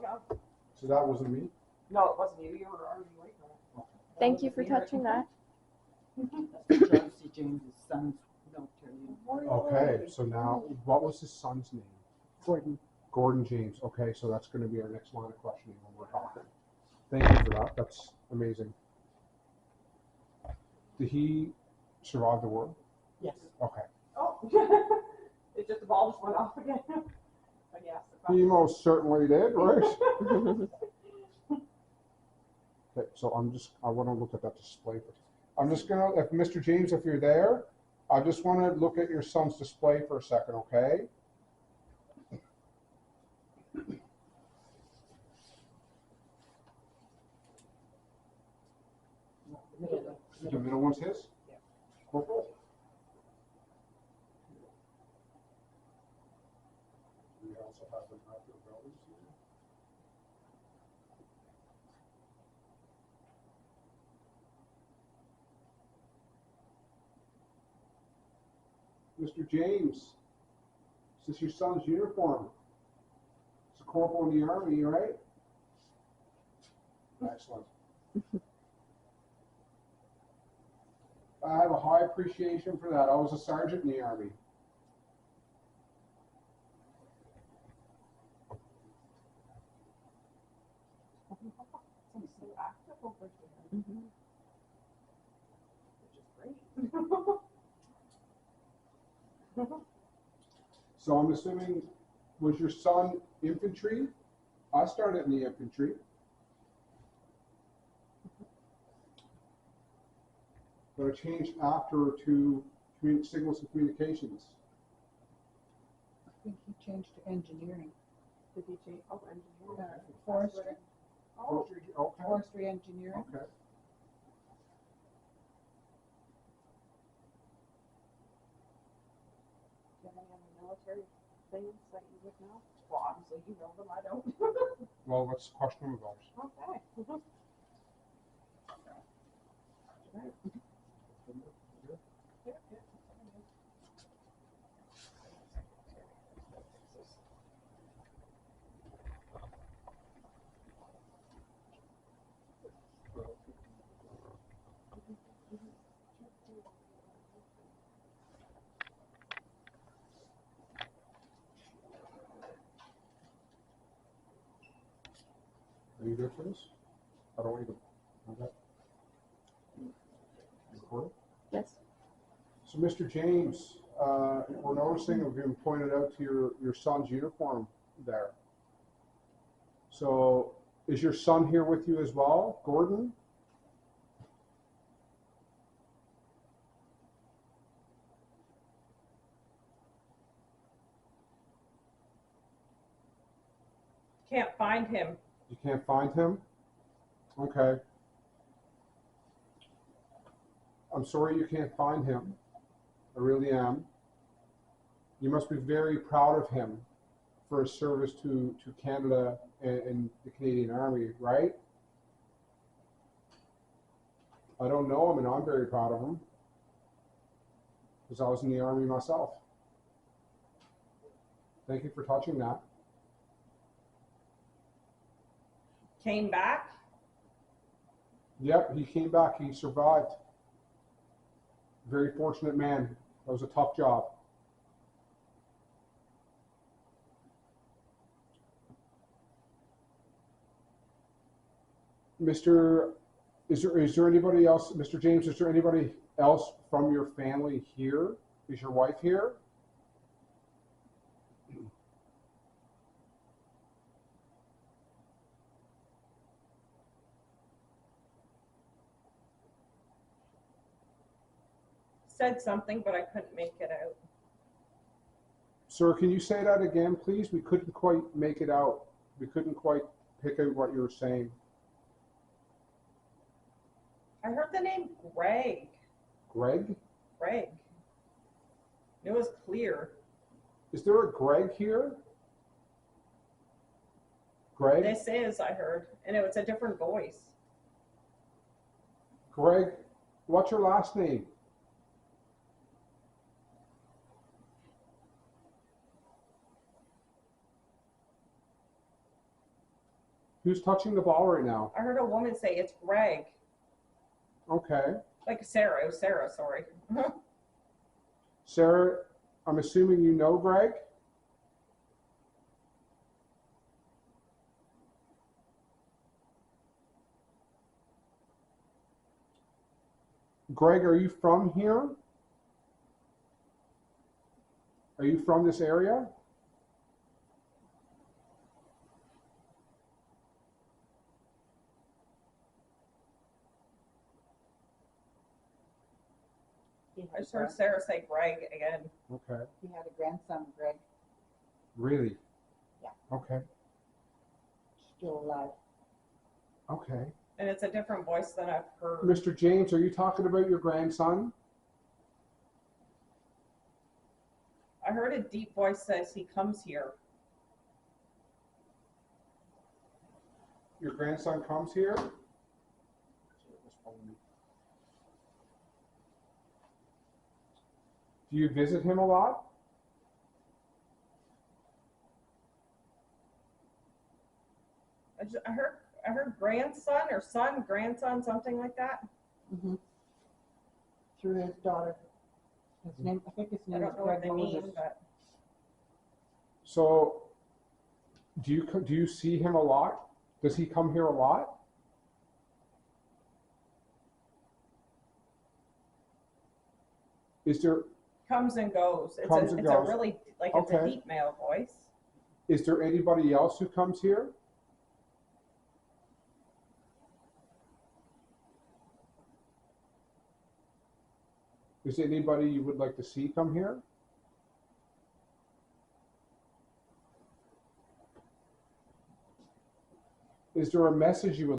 yeah. So that wasn't me? No, it wasn't you. You were already waiting on it. Thank you for touching that. That's Tracy James's son's military. Okay, so now, what was his son's name? Gordon. Gordon James. Okay, so that's going to be our next line of questioning when we're talking. Thank you for that. That's amazing. Did he survive the war? Yes. Okay. Oh, it just the ball just went off again. But yes. He most certainly did, right? Okay, so I want to look at that display. I'm just going to, if Mr. James, if you're there, I just want to look at your son's display for a second, okay? The middle one's his? Yeah. Corporal? We also have the Matthew Brothers here. Mr. James, is this your son's uniform? It's a corporal in the Army, right? Excellent. I have a high appreciation for that. I was a sergeant in the Army. He's so active over here, Mm-hmm. which is great. So I'm assuming, was your son infantry? I started in the infantry. But I changed after to signals and communications. I think he changed to engineering. Did he change? Oh, engineering. Forestry. Oh, Okay. Forestry engineering. Okay. do you have any other military things that you would know? Well, obviously you know them. I don't. Well, let's question him about it. Okay. Right. Yeah, yeah. Are you good for this? I don't even. Okay. Record? Yes. So, Mr. James, we're noticing, we've been pointed out to your son's uniform there. So, is your son here with you as well, Gordon? Can't find him. You can't find him? Okay. I'm sorry you can't find him. I really am. You must be very proud of him for his service to Canada and the Canadian Army, right? I don't know him, and I'm very proud of him because I was in the Army myself. Thank you for touching that. Came back. Yep, he came back. He survived. Very fortunate man. That was a tough job. Is there anybody else, Mr. James, is there anybody else from your family here? Is your wife here? Said something, but I couldn't make it out. Sir, can you say that again, please? We couldn't quite make it out. We couldn't quite pick out what you were saying. I heard the name Greg. Greg? Greg. It was clear. Is there a Greg here? Greg? This is, I heard, and it was a different voice. Greg, what's your last name? Who's touching the ball right now? I heard a woman say it's Greg. Okay. Like Sarah. It was Sarah, sorry. Sarah, I'm assuming you know Greg? Greg, are you from here? Are you from this area? I just heard Sarah say Greg again. Okay. He had a grandson, Greg, Really? Yeah. Okay. still alive. Okay. And it's a different voice than I've heard. Mr. James, are you talking about your grandson? I heard a deep voice says he comes here. Your grandson comes here? Do you visit him a lot? I heard grandson or son, grandson, something like that. Mm-hmm. Through his daughter. His name, I think his I name is don't know what Greg they mean, Moses. but So, do you see him a lot? Does he come here a lot? Is there comes and goes. Comes and It's goes. a really it's a Okay. deep male voice. is there anybody else who comes here? Is there anybody you would like to see come here? Is there a message you would